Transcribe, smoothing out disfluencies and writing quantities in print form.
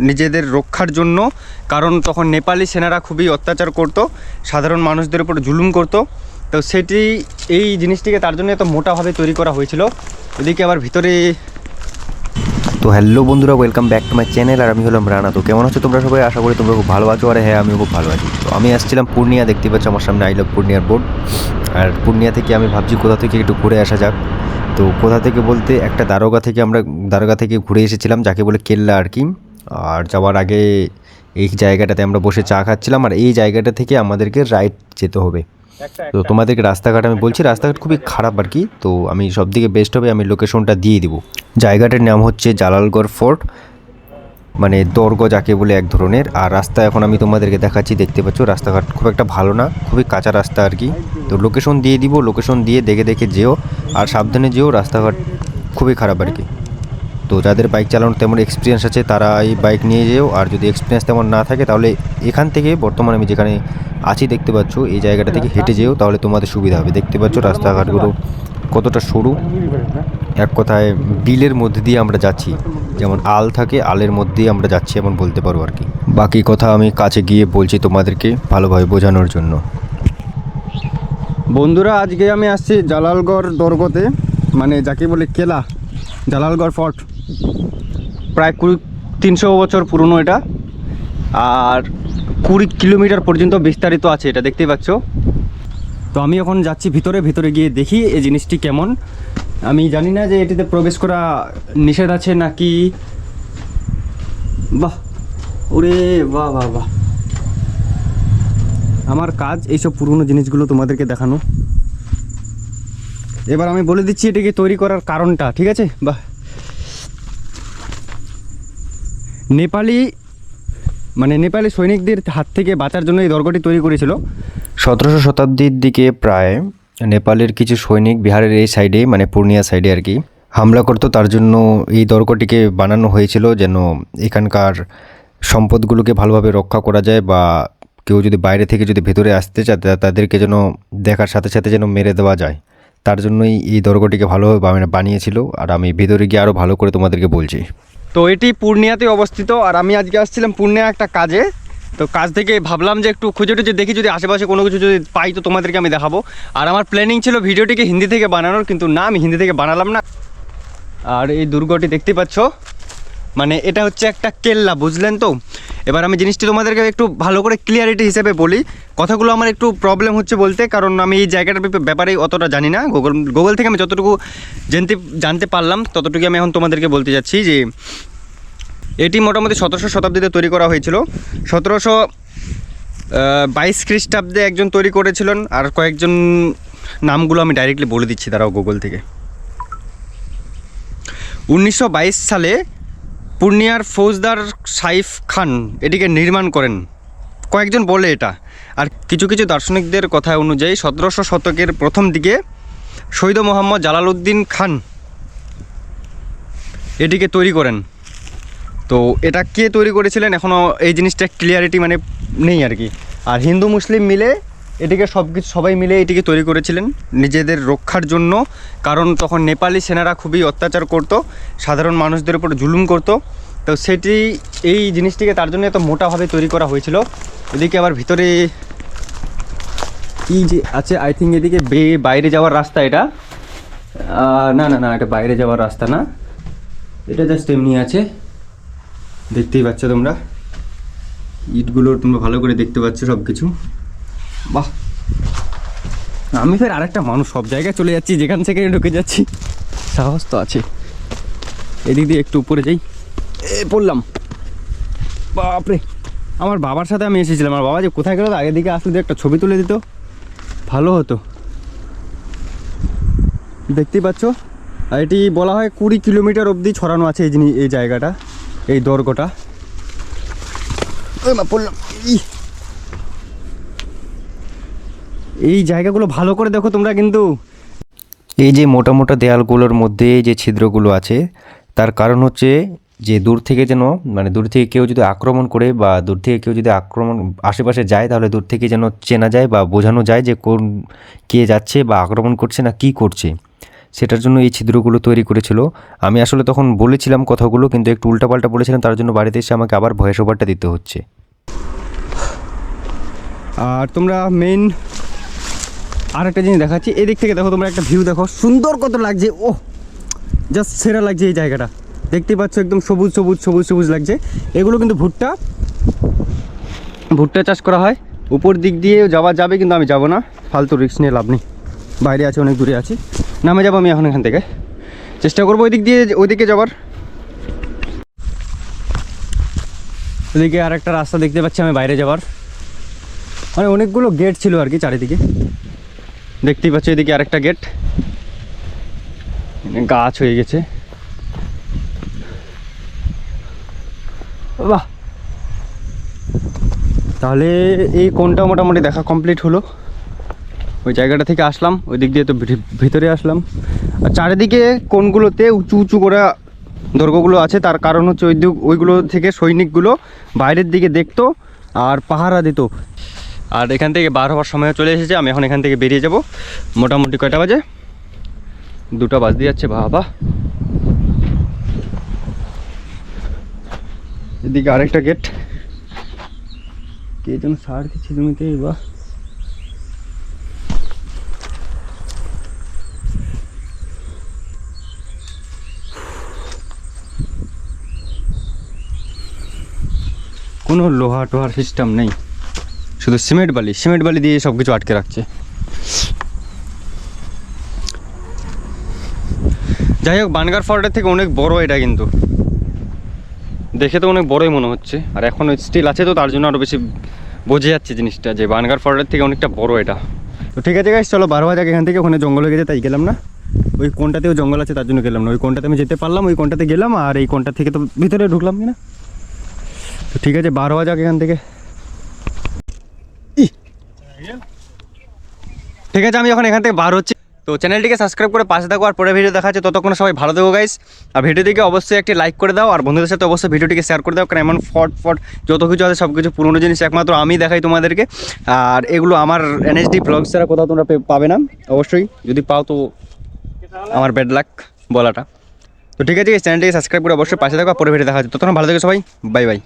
নিজেদের রক্ষার জন্য, কারণ তখন নেপালি সেনারা খুবই অত্যাচার করত, সাধারণ মানুষদের উপর জুলুম করত। তো সেটি এই জিনিসটিকে তার জন্য এত মোটাভাবে তৈরি করা হয়েছিল। এদিকে আবার ভিতরে তো হ্যালো বন্ধুরা, welcome back to my channel. আর আমি হলাম রানা। তো কেমন আছো তোমরা সবাই? আশা করি তোমরা খুব ভালো আছো। আর হ্যাঁ, আমিও খুব ভালো আছি। তো আমি আসছিলাম পূর্ণিয়া, দেখতে পাচ্ছ আমার সামনে আই লাভ পূর্ণিয়ার বোর্ড। আর পূর্ণিয়া থেকে আমি ভাবছি কোথা থেকে একটু ঘুরে আসা যাক। তো কোথা থেকে বলতে একটা দারোগা থেকে ঘুরে এসেছিলাম, যাকে বলে কেল্লা আর কি। আর যাওয়ার আগে এই জায়গাটাতে আমরা বসে চা খাচ্ছিলাম, আর এই জায়গাটা থেকে আমাদেরকে রাইট যেতে হবে। তো তোমাদেরকে রাস্তাঘাট আমি বলছি, রাস্তাঘাট খুবই খারাপ আর কি। তো আমি সবথেকে বেস্ট হবে আমি লোকেশনটা দিয়ে দিব। জায়গাটার নাম হচ্ছে জালালগড় ফোর্ট, মানে দর্গ যাকে বলে এক ধরনের। আর রাস্তা এখন আমি তোমাদেরকে দেখাচ্ছি, দেখতে পাচ্ছ রাস্তাঘাট খুব একটা ভালো না, খুবই কাঁচা রাস্তা আর কি। তো লোকেশন দিয়ে দিব, লোকেশন দিয়ে দেখে যেও, আর সাবধানে যেও, রাস্তাঘাট খুবই খারাপ আর কি। তো যাদের বাইক চালানোর তেমন এক্সপিরিয়েন্স আছে তারা এই বাইক নিয়ে যেও, আর যদি এক্সপিরিয়েন্স তেমন না থাকে তাহলে এখান থেকে বর্তমানে আমি যেখানে আছি দেখতে পাচ্ছ এই জায়গাটা থেকে হেঁটে যেও, তাহলে তোমাদের সুবিধা হবে। দেখতে পাচ্ছ রাস্তাঘাটগুলো কতটা সরু, এক কথায় বিলের মধ্যে দিয়ে আমরা যাচ্ছি, যেমন আল থাকে আলের মধ্যেই আমরা যাচ্ছি এমন বলতে পারো আর কি। বাকি কথা আমি কাছে গিয়ে বলছি তোমাদেরকে ভালোভাবে বোঝানোর জন্য। বন্ধুরা, আজকে আমি আসছি জালালগড় দর্গতে, মানে যাকে বলে কেলা জালালগড় ফোর্ট। প্রায় 300 বছর পুরনো এটা, আর 20 কিলোমিটার পর্যন্ত বিস্তারিত আছে, এটা দেখতেই পাচ্ছ। তো আমি এখন যাচ্ছি ভিতরে গিয়ে দেখি এই জিনিসটি কেমন। আমি জানি না যে এটিতে প্রবেশ করা নিষেধ আছে নাকি। বাহ, ওরে বাহ বাহ বাহ, আমার কাজ এইসব পুরনো জিনিসগুলো তোমাদেরকে দেখানো। এবার আমি বলে দিচ্ছি এটাকে তৈরি করার কারণটা, ঠিক আছে? বাহ, নেপালি সৈনিকদের হাত থেকে বাঁচার জন্য এই দর্গটি তৈরি করেছিল। 17শো শতাব্দীর দিকে প্রায় নেপালের কিছু সৈনিক বিহারের এই সাইডে, মানে পূর্ণিয়া সাইডে আর কি, হামলা করতো। তার জন্য এই দর্গটিকে বানানো হয়েছিল, যেন এখানকার সম্পদগুলোকে ভালোভাবে রক্ষা করা যায়, বা কেউ যদি বাইরে থেকে যদি ভেতরে আসতে চায় তাদেরকে যেন দেখার সাথে সাথে যেন মেরে দেওয়া যায়। তার জন্যই এই দর্গটিকে ভালোভাবে বানিয়েছিল। আর আমি ভেতরে গিয়ে আরও ভালো করে তোমাদেরকে বলছি। তো এটি পূর্ণিয়াতে অবস্থিত, আর আমি আজকে আসছিলাম পূর্ণিয়া একটা কাজে। তো কাজ থেকে ভাবলাম যে একটু খুঁজে টুজে দেখি, যদি আশেপাশে কোনো কিছু যদি পাই তো তোমাদেরকে আমি দেখাবো। আর আমার প্ল্যানিং ছিল ভিডিওটিকে হিন্দি থেকে বানানোর, কিন্তু না, আমি হিন্দি থেকে বানালাম না। আর এই দুর্গটি দেখতে পাচ্ছ, মানে এটা হচ্ছে একটা কেল্লা, বুঝলেন তো? এবার আমি জিনিসটি তোমাদেরকে একটু ভালো করে ক্লিয়ারিটি হিসেবে বলি। কথাগুলো আমার একটু প্রবলেম হচ্ছে বলতে, কারণ আমি এই জায়গাটার ব্যাপারে অতটা জানি না। গুগল থেকে আমি যতটুকু জানতে পারলাম ততটুকু আমি এখন তোমাদেরকে বলতে যাচ্ছি যে এটি মোটামুটি 17শো শতাব্দীতে তৈরি করা হয়েছিল। 1722 খ্রিস্টাব্দে একজন তৈরি করেছিলেন, আর কয়েকজন নামগুলো আমি ডাইরেক্টলি বলে দিচ্ছি, তারাও গুগল থেকে। 1922 সালে পূর্ণিয়ার ফৌজদার সাইফ খান এটিকে নির্মাণ করেন, কয়েকজন বলে এটা। আর কিছু কিছু দার্শনিকদের কথা অনুযায়ী 17শো শতকের প্রথম দিকে শহীদ মোহাম্মদ জালালউদ্দিন খান এটিকে তৈরি করেন। তো এটা কে তৈরি করেছিলেন এখনও এই জিনিসটা ক্লিয়ারিটি মানে নেই আর কি। আর হিন্দু মুসলিম মিলে এটিকে সবাই মিলে এটিকে তৈরি করেছিলেন নিজেদের রক্ষার জন্য, কারণ তখন নেপালি সেনারা খুবই অত্যাচার করত, সাধারণ মানুষদের উপর জুলুম করত। তো সেটি এই জিনিসটিকে তার জন্য এত মোটাভাবে তৈরি করা হয়েছিল। এদিকে আবার ভিতরে কি যে আছে, আই থিঙ্ক এদিকে বাইরে যাওয়ার রাস্তা এটা। না না না, এটা বাইরে যাওয়ার রাস্তা না, এটা জাস্ট এমনি আছে, দেখতেই পাচ্ছ তোমরা। ইটগুলো তোমরা ভালো করে দেখতে পাচ্ছ সব কিছু। বাহ, আমি ফের আরেকটা মানুষ, সব জায়গায় চলে যাচ্ছি, যেখান থেকে ঢুকে যাচ্ছি, সাহস তো আছে। এদিক দিয়ে একটু উপরে যাই, পড়লাম। বাপরে, আমার বাবার সাথে আমি এসেছিলাম, আমার বাবা যে কোথায় গেল, আগের দিকে আসলে একটা ছবি তুলে দিত ভালো হতো। দেখতেই পাচ্ছ, আর এটি বলা হয় 20 কিলোমিটার অবধি ছড়ানো আছে এই জায়গাটা, এই দর্গটা। পড়লাম। এই জায়গাগুলো ভালো করে দেখো তোমরা কিন্তু। এই যে মোটা মোটা দেয়ালগুলোর মধ্যে যে ছিদ্রগুলো আছে, তার কারণ হচ্ছে যে দূর থেকে যেন, মানে দূর থেকে কেউ যদি আক্রমণ করে, বা দূর থেকে কেউ যদি আশেপাশে যায়, তাহলে দূর থেকে যেন চেনা যায় বা বোঝানো যায় যে কে যাচ্ছে বা আক্রমণ করছে না কি করছে। সেটার জন্য এই ছিদ্রগুলো তৈরি করেছিল। আমি আসলে তখন বলেছিলাম কথাগুলো, কিন্তু একটু উল্টাপাল্টা বলেছিলাম, তার জন্য বাড়িতে এসে আমাকে আবার ভয়েস ওভারটা দিতে হচ্ছে। আর তোমরা মেইন আর একটা জিনিস দেখাচ্ছি, এদিক থেকে দেখো, তোমরা একটা ভিউ দেখো, সুন্দর কত লাগছে। ও জাস্ট সেরা লাগছে এই জায়গাটা, দেখতে পাচ্ছ একদম সবুজ সবুজ সবুজ সবুজ লাগছে। এগুলো কিন্তু ভুট্টা চাষ করা হয়। উপর দিক দিয়ে যাওয়া যাবে, কিন্তু আমি যাব না, ফালতু রিস্ক নিয়ে লাভ নেই। বাইরে আছে, অনেক দূরে আছি, নামে যাবো আমি এখন এখান থেকে। চেষ্টা করবো ওইদিকে যাবার। ওইদিকে আর একটা রাস্তা দেখতে পাচ্ছি আমি বাইরে যাবার, মানে অনেকগুলো গেট ছিল আর কি চারিদিকে, দেখতেই পাচ্ছ। এদিকে আরেকটা গেট, গাছ হয়ে গেছে। বাহ, তাহলে এই কোনটা মোটামুটি দেখা কমপ্লিট হলো। ওই জায়গাটা থেকে আসলাম, ওই দিক দিয়ে তো ভিতরে আসলাম। আর চারিদিকে কোনগুলোতে উঁচু উঁচু করে দৈর্ঘ্যগুলো আছে, তার কারণ হচ্ছে ওইগুলো থেকে সৈনিকগুলো বাইরের দিকে দেখতো আর পাহারা দিত। আর এখান থেকে বার হওয়ার সময় চলে এসেছে, আমি এখন এখান থেকে বেরিয়ে যাব। মোটামুটি কয়টা বাজে? 2টা বাজতে যাচ্ছে। বাবা, এদিকে আরেকটা গেট, কে যেন সার দিচ্ছে জমিতে। বাহ, কোনো লোহা টোহার সিস্টেম নেই, শুধু সিমেন্ট বালি দিয়ে সব কিছু আটকে রাখছে। যাই হোক, বানগার ফর্টের থেকে অনেক বড় এটা, কিন্তু দেখে তো অনেক বড়ই মনে হচ্ছে। আর এখন স্টিল আছে, তো তার জন্য আরও বেশি বোঝা যাচ্ছে জিনিসটা, যে বানগার ফর্টের থেকে অনেকটা বড় এটা। তো ঠিক আছে গাইস, চলো বার হওয়া যাক এখান থেকে। ওখানে জঙ্গল হয়ে গেছে, তাই গেলাম না। ওই কোনটাতেও জঙ্গল আছে, তার জন্য গেলাম না। ওই কোনটাতে আমি যেতে পারলাম, ওই কোনটাতে গেলাম, আর এই কোনটা থেকে তো ভিতরে ঢুকলাম কিনা। তো ঠিক আছে, বার হওয়া যাক এখান থেকে। ঠিক আছে, আমি এখন এখান থেকে বার হচ্ছি। তো চ্যানেলটিকে সাবস্ক্রাইব করে পাশে থাকো, আর পরে ভিডিও দেখা যাচ্ছে। ততক্ষণ সবাই ভালো থেকো গাইস। আর ভিডিওটিকে অবশ্যই একটি লাইক করে দাও, আর বন্ধুদের সাথে অবশ্যই ভিডিওটিকে শেয়ার করে দাও, কারণ এমন ফট যত কিছু আছে সব কিছু পুরোনো জিনিস একমাত্র আমি দেখাই তোমাদেরকে। আর এগুলো আমার NHD ব্লগস ছাড়া কোথাও তোমরা পাবে না। অবশ্যই যদি পাও তো আমার ব্যাড লাক বলাটা। তো ঠিক আছে, চ্যানেলটিকে সাবস্ক্রাইব করে অবশ্যই পাশে থাকো, আর পরে ভিডিও দেখা যাচ্ছে। ততক্ষণ ভালো থেকো সবাই, বাই বাই।